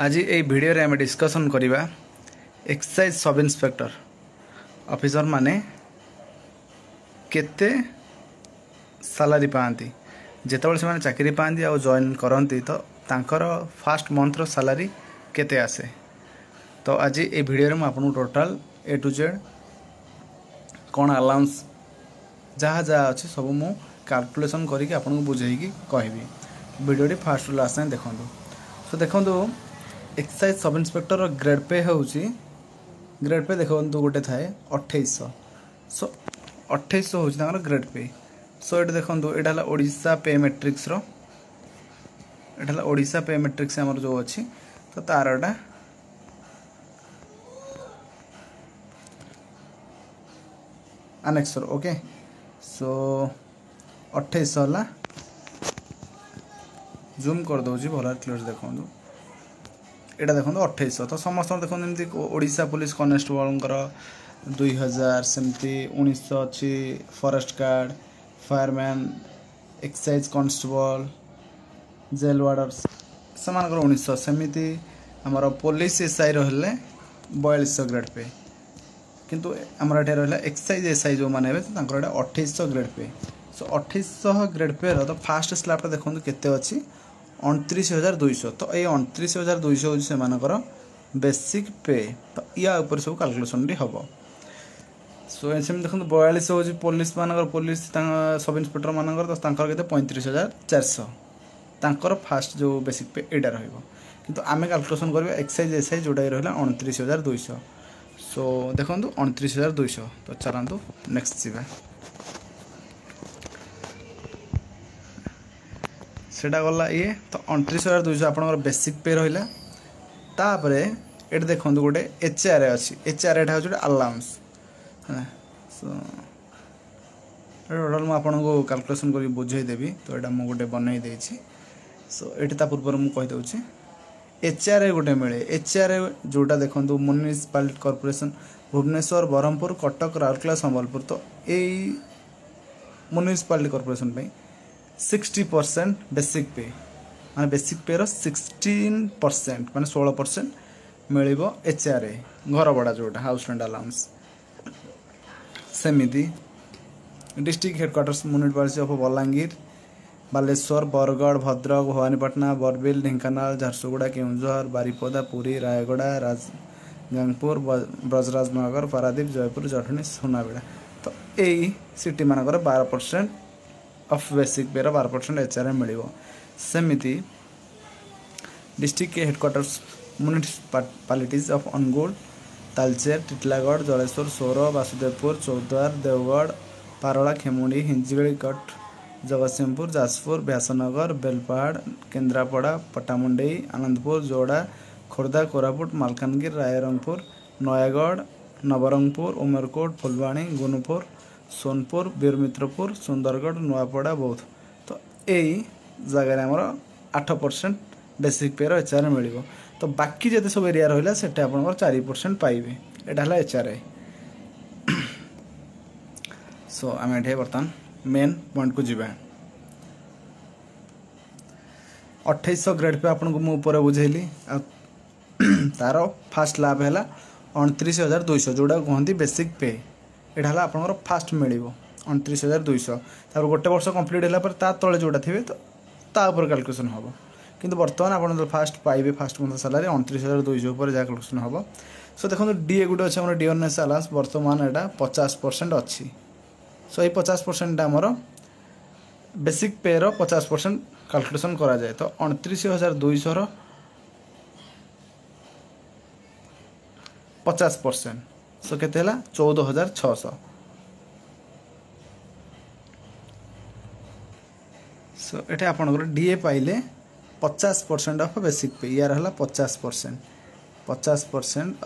आज ये वीडियो रे आम डिस्कसन करवा एक्साइज सब इन्स्पेक्टर ऑफिसर माने केते सैलरी पाती जितेबाला से चाकरी पाती आ जॉइन करती तो तांकर फास्ट मंथ रो सैलरी केते आसे। तो आज ये वीडियो रे आपको टोटाल ए टू जेड कौन अलाउंस जहाँ जहाँ अच्छे सब मु कैलकुलेशन करके आपको बुझेगी कहबी। वीडियो फास्ट रु लास्ट देखो। सो देखो excise sub inspector grade pay होची ग्रेड पे देखो गोटे थाए 2800। सो 2800 होची ग्रेड पे। सो ये देखो यहाँ ओडिशा पे मैट्रिक्स यहाँ ओडिशा पे मैट्रिक्स आमर जो अच्छी तो तारटा अनेक्सर ओके। सो 2800 है जूम कर दूसरी भल क्लियर देखो यहाँ देखो 2800 तो समस्त देखो जमी ओडिशा पुलिस कनेस्टेबल 2000 सेमती 1900 अच्छी forest guard fireman excise constable jail warder से 1900 सेमती आमर पुलिस एसआई रही 4200 ग्रेड पे किंतु आमर ये रहा एक्साइज एसआई जो मैंने 2800 ग्रेड पे। सो 2800 ग्रेड पे तो फास्ट स्लैबटा देखो केते अच्छी 29,200। तो ये 29,200 हूँ से बेसिक पे। तो या ऊपर सब कैलकुलेशन हम। सो ऐसे देखो 42 हूँ पुलिस मान पुलिस सब इन्स्पेक्टर मानकर तो 35,400 तांकर फास्ट जो बेसिक पे यहाँ रु आम कैलकुलेशन करवा एक्साइज एसआई जोटा रहा 29,200। सो देखो 29,200। तो चलतु नेक्स्ट जावा सेटा गला ये तो 29,200 आप बेसिक पे रहा। तापर ये देखो गोटे एचआरए अच्छी एचआरए हूँ अलाउंस है। सो टोटाल मुझे कैलकुलेशन कर बुझेदेवी तो यहाँ मुझे गोटे बनई देछि। सो ये पूर्व मुझे एचआरए गोटे मिले एचआरए जोटा देखो म्युनिसिपालिटी कॉर्पोरेशन भुवनेश्वर ब्रह्मपुर कटक राउरकेला संबलपुर। तो यही म्युनिसिपालिटी कॉर्पोरेशन 60% बेसिक पे माने बेसिक पे रो 16% माने 16% मिलिबो एचआरए घर बड़ा जोटा हाउस रेंट अलाउंस। सेमिति district headquarters municipality of Balangir Baleswar Bargarh Bhadrak Bhawanipatna Barbil Dhenkanal Jharsuguda Keonjhar Baripada Puri Rayagada Rajgangpur Brajrajnagar Paradip Jeypore Jatni Sunabeda. तो यही सिटी मानकर 12% ऑफ बेसिक पे 12% एचआरए मिल। सेमिति district headquarters municipalities of Anugul Talcher Titlagarh Jaleswar Soro Basudevpur Choudwar Deogarh पारला खेमुड़ी हिंजगढ़ जगतसिंहपुर जाजपुर व्यासनगर बेलपहाड़ केन्द्रापड़ा पट्टामुंडई आनंदपुर जोड़ा खोर्धा कोरापुट मालकानगिर रायरंगपुर नयागढ़ नवरंगपुर उमरकोट फुलवाणी गुनुपुर सोनपुर वीरमित्रपुर सुंदरगढ़ नुआपड़ा बौद्ध। तो यही जगह आमर 8% बेसिक पे एचआरए मिल। तो बाकी जिते सब एरिया रहा से आप 4% पाइबे यहाँ है एचआरए। सो आम ये बर्तमान मेन पॉइंट को जीवा 2800 ग्रेड पे आपको मुझे बुझेली तार फास्ट लाभ है 29,200 जोड़ा कहते बेसिक पे यहाँ आप फास्ट मिल 29,200। तार गोटे वर्ष कंप्लीट है तले जोड़ा थे तो तापर कैलकुलेसन हम किंतु बर्तमान आप फास्ट पाइबे फास्ट मंथ सैलरी 29,200 पर जहाँ कैलकुलेसन हम। सो देखो डीए गोटे अच्छे डियरनेस अलाउंस बर्तमान यहाँ 50% अच्छी। सो ये 50% आमर बेसिक पे रो 50% कैलकुलेसन करा जाए। तो 29,200 50%। सो केते 14,600। सो ये आप डीए पाइले 50% ऑफ बेसिक पे यार है 50%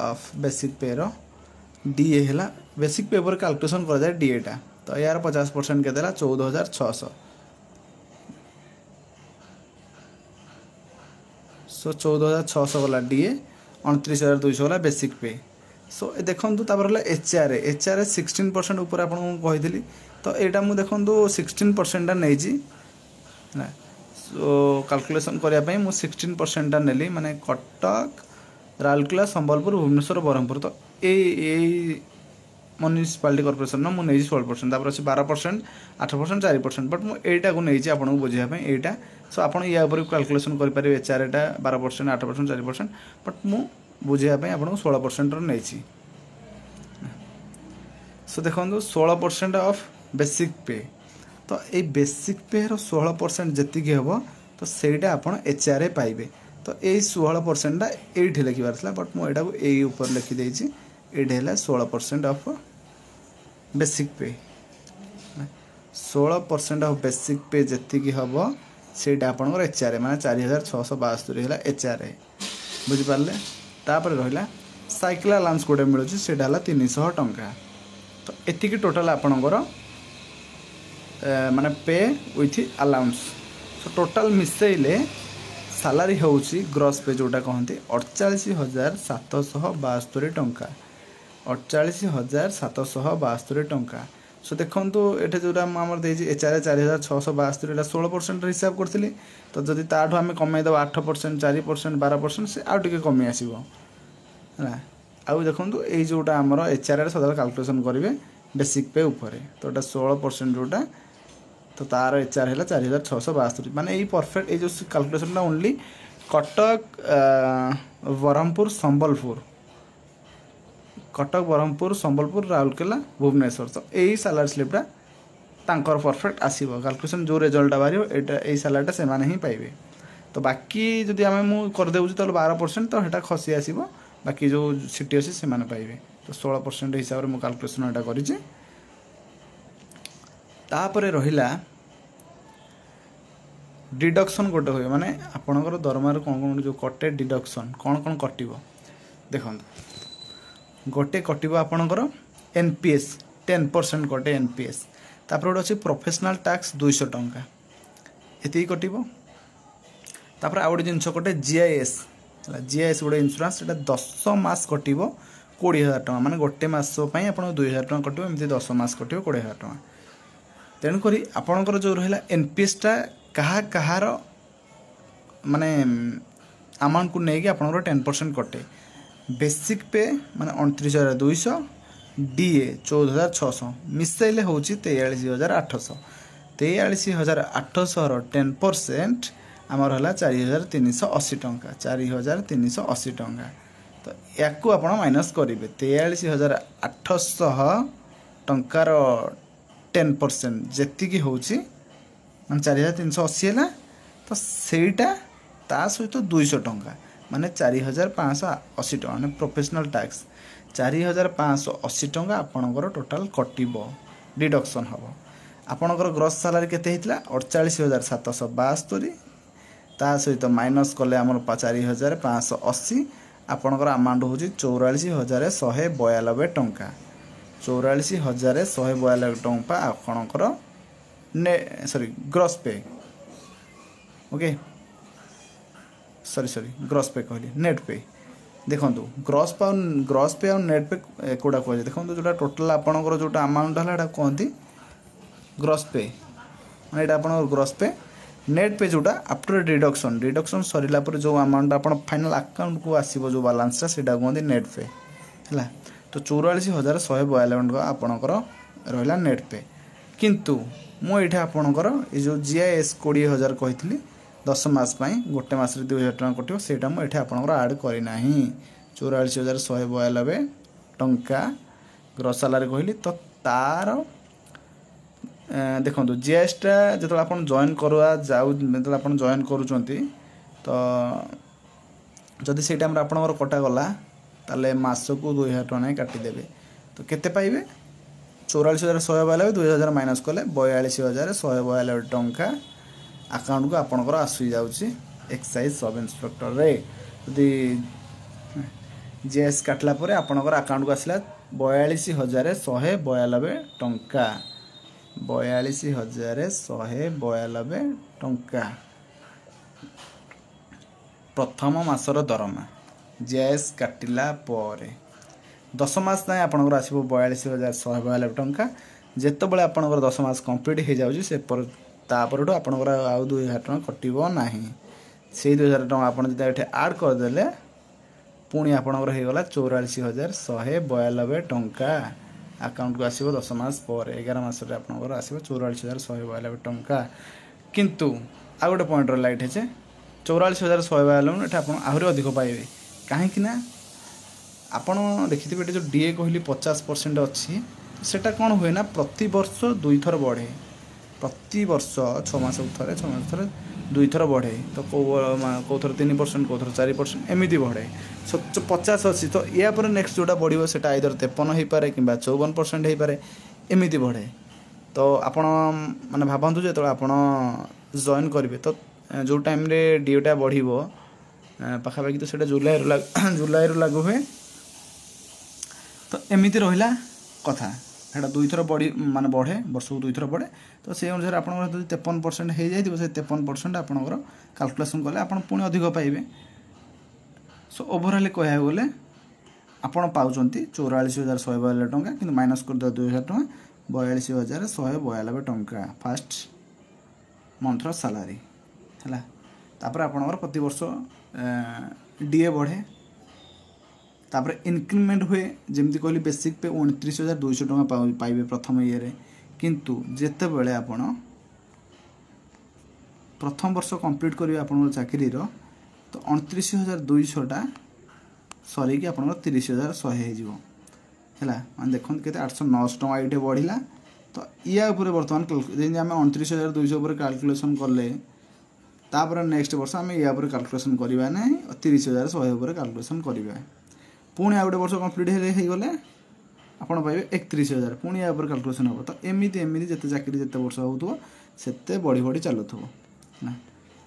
ऑफ बेसिक पे रो डीए है बेसिक पे पर कैलकुलेसन कर जाए डीएटा। तो यार 50% के 14,600। सो 14,600 गला डीए 29,200 गला बेसिक पे। सो देखो तापर एचआरए 16% ऊपर आपको कही। तो यहाँ मुझे देखो 16% नहीं कैलकुलेशन करने मु 16% नेली माने कटक राउरकेला संबलपुर भुवनेश्वर ब्रह्मपुर तो ये म्यूनिसिपालिटी कॉर्पोरेशन ना मुझे 16% तापर अच्छे 12% 8% 4% बट मुझे को नहीं आपको बुझापी यहाँ सो आप या कैलकुलेशन करेंगे एचआर एटा 12% 8% 4% बट मु बुझापी आपको 16% नहीं सो देखो 16% ऑफ बेसिक पे तो ये बेसिक पे रो 16% जी हम तो सहीटा आप एचआर पाइबे तो ये 16% ये लिखार बट मुझे यही ऊपर लिखिदे ये 16% ऑफ बेसिक पे 16% ऑफ बेसिक पे जी हम से आप एचआर माने 4672 है एचआर बुझिपारे तापर रहा साइकिल अलाउंस गोटे मिलूँ से 300 टंका तो एतिकी टोटाल आपणकर माने pay with allowance so total मिसेले सालारी होउची ग्रॉस पे जोटा कहते 48,772 टंका 48,772 टंका सो देखो ये जो आमर एचआर 4,672 एटा 16% हिसाब करी तो जदि ताठू आम कमेदेव 8% 4% 12% से आउ टे कमी आसो है आउ देखो ये जोटा आमर एचआर सदा कैलकुलेशन करेंगे बेसिक पे ऊपर तो 16% जोटा तो तार एचआर है 4,672 माने यही परफेक्ट ये जो कैलकुलेशन ओनली कटक ब्रह्मपुर संबलपुर राउरकेला भुवनेश्वर तो यही सालारी स्लिपटा तांकर परफेक्ट आसीबो कैलकुलेशन जो रिजल्ट बाहर यही सालारीटा से माने ही पाइबे तो बाकी जदि आम मु कर देउची तो 12% तो हेटा खसी आसीबो बाकी जो सिटी अच्छे से माने पाइबे तो 16% हिसाब से मु कैलकुलेशन एटा करिछि तापरे रहिला डिडक्शन गोटे हुए माने आपणकर दरमार कौन कौन जो कटे डिडक्शन कौन कौन कटिबो देखो गोटे कटिबो आपणकर एनपीएस 10% कटे एनपीएस तापर गोटे अच्छे प्रोफेशनल टैक्स 200 टंका एति कटिबो तापर आ गोटे जिनस कटे जीआईएस गोटे इंश्योरेंस एटा 10 मास कटिबो 20,000 टंका माने गोटे मास पई आपन 2,000 टंका कटिबो एमती 10 मास कटिबो 20,000 टंका तेणु करी आपणकर जो रहिला एनपीएसटा कହାର माने अमाउंट को लेकिन आपणकर 10% कटे बेसिक पे माने 29,200 डीए 14,600 मिसाइले हूँ 43,800 43,800 10% आमर है 4,380 टंका 4,380 टंका तो या माइनस करेंगे 43,800 टंकार 10% जी हूँ मान 4,380 है तो सहीटा ता सहित 200 टंका माने 4,580 टंका माने प्रोफेशनल टैक्स 4,580 टंका आपणकर टोटाल कटिबो डिडक्शन हम आपणकर ग्रॉस सैलरी केते हितला 48,772 ता सहित माइनस कले आमर 4,580 आपणकर अमाउंट हूँ 44,192 टंका 44,192 टंका आपणकर सॉरी ग्रॉस पे ओके सॉरी ग्रॉस पे कहली नेट पे देखो ग्रॉस पे और नेट पे कोड़ा कह देखो जो टोटाल आपणकर जो अमाउंट है कहती ग्रॉस पे माने एटा आपन ग्रॉस पे नेट पे जोटा आफ्टर डिडक्शन सरीला पर जो अमाउंट आप फाइनल अकाउंट को आसीबो जो बैलेंसटा सेटा कहते नेट पे है तो 44,192 टका आपणकर रहा नेट पे किंतु मुझे आपणकर ये जो जीआईएस 20,000 कही 10 मास गोटे मस 2,000 टका कटो से मुझे आपणकर आड करना 44,192 टंका ग्रॉस सैलरी कहली तो तार देखो जीएसटा जो आप जॉइन करवा जाऊ जो आप जॉइन करुँच तो जदि से टाइम आपंकर कटागला ताले मासको 2,000 टका काटिदेवे तो केते पाइबे 44,192 2,000 माइनस कले 42,192 टंका अकाउंट को आपंकर आसी जाऊँगी एक्साइज सब इन्स्पेक्टर रे यदि जीएस काटला परे आपंकर अकाउंट को आसला 42,192 टंका 42,192 टंका प्रथम मासर दरमा जीएस काटिला परे 10 मास ना आपंकर आसो 42,192 टंका जिते बड़े आपंकर 10 मास कंप्लीट हो जाऊँगी से पर तापरठू आपणकर आउ 2000 टଙ୍କା कटिबो नाही से 2000 टଙ୍କା आपण जदि एठे ऐड कर देले पुणी आपणकर हे गला 84,192 टଙ୍କା अकाउंट को आसीबो 10 मास पर 11 मास रे आपणकर आसीबो 84,192 टଙ୍କା किंतु आ गोटे पॉइंट रहा ये 84,192 एटा आपण आहुरी अधिक पाइबे कहीं ना आपण देखिथे ये जो डीए कहली 50% अच्छी सेटा कौन हुए ना प्रति वर्ष 2 थर बढ़े प्रति वर्ष 6 मास थे 6 मास थे 2 थर बढ़े तो कौ थर 3% कौ थर 4% एमती बढ़े 50 अच्छी तो या पर नेक्स्ट जोटा बढ़ो से आइदर 53 हो पारे कि 54% हो पारे एमती बढ़े तो आपण माने भाबंतु जो आपण जॉइन करेंगे तो जो टाइम रे डीओटा बढ़ो पाखापाखि तो सेटा जुलाई लागू हुए तो एमती रहा कथा एटा 2 थर बढ़ी माने बढ़े वर्ष को 2 थर बढ़े तो से अनुसार आप 53% हो जाए से 53% आपंकर कैलकुलेशन कले आप पुणी अधिक पाइबे सो ओभरऑल कह गले आपण पाँच 44,192 टଙ୍କା कि माइनस कर 2,000 टଙ୍କା 42,192 टଙ୍କା फास्ट मंथर सैलरी है तापर आपणकर प्रति वर्ष डीए बढ़े तापर इंक्रीमेंट हुए जमती कहली बेसिक पे 29,200 टଙ୍କା पाइबे प्रथम इये किंतु जेते बेले आपण प्रथम वर्ष कंप्लीट करेंगे आप चाकरी तो 29,200 टा सर कि आप 30,100 हो मैंने देखते के 890 टଙ୍କା ये बढ़ला तो या बर्तमान जमी आम 29,200 कैलकुलेसन कले तापर नेक्स्ट वर्ष आम या कैलकुलेसन करवा ना 30,100 कैलकुलेसन करवा पुणी आ गोटे वर्ष कंप्लीट हो गले आप पाइबे 31,000 पुणी या कैलकुलेसन हम तो एमती एमती जिते चाकरी जिते वर्ष हो से बढ़ी बढ़ी चलु ना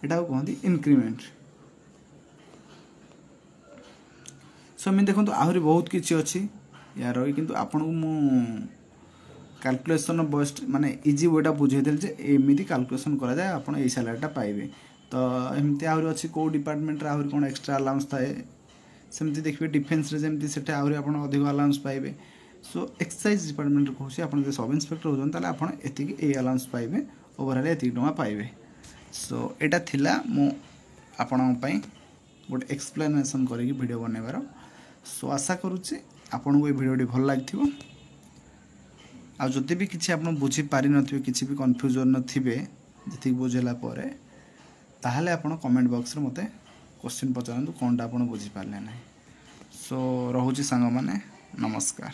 यहाँ कहते इनक्रीमेंट सो एम देखो आहरी बहुत किसी अच्छी यार किंतु आपन को मु कैलकुलेसन बेस्ट माने इजी वेटा बुझेदेल जे एमती कैलकुलेसन करा जाए आपन ए सैलरीटा पाइबे तो एमती आहरी अच्छी को डिपार्टमेंट रे आहरी कोन एक्स्ट्रा अलाउंस थाए सेमती देखिए डिफेन्स रे जेमती सेटा आहरी आपन अधिक अलाउंस पाइबे सो एक्साइज डिपार्टमेंट रे कहूसी आपन जे सब इंस्पेक्टर होजन ताले आपन एतिकी ए अलाउंस पाइबे ओवरऑल एतिकी टଙ୍କା पाइबे सो एटा थिला मु आपन पई गोटे एक्सप्लेनेशन करिकी वीडियो बनेबार सो आशा करूची आपन को ए वीडियोटी भल लागिथिबो आ जति भी किछि आपन बुझी पारि नथिबे किछि भी कंफ्यूजन नथिबे जति बुझेला परे ताहले आपन कमेंट बॉक्स रे मते क्वेश्चन पचारंतु कोनटा आपन बुझी पारले नै सो रहुची संग माने नमस्कार।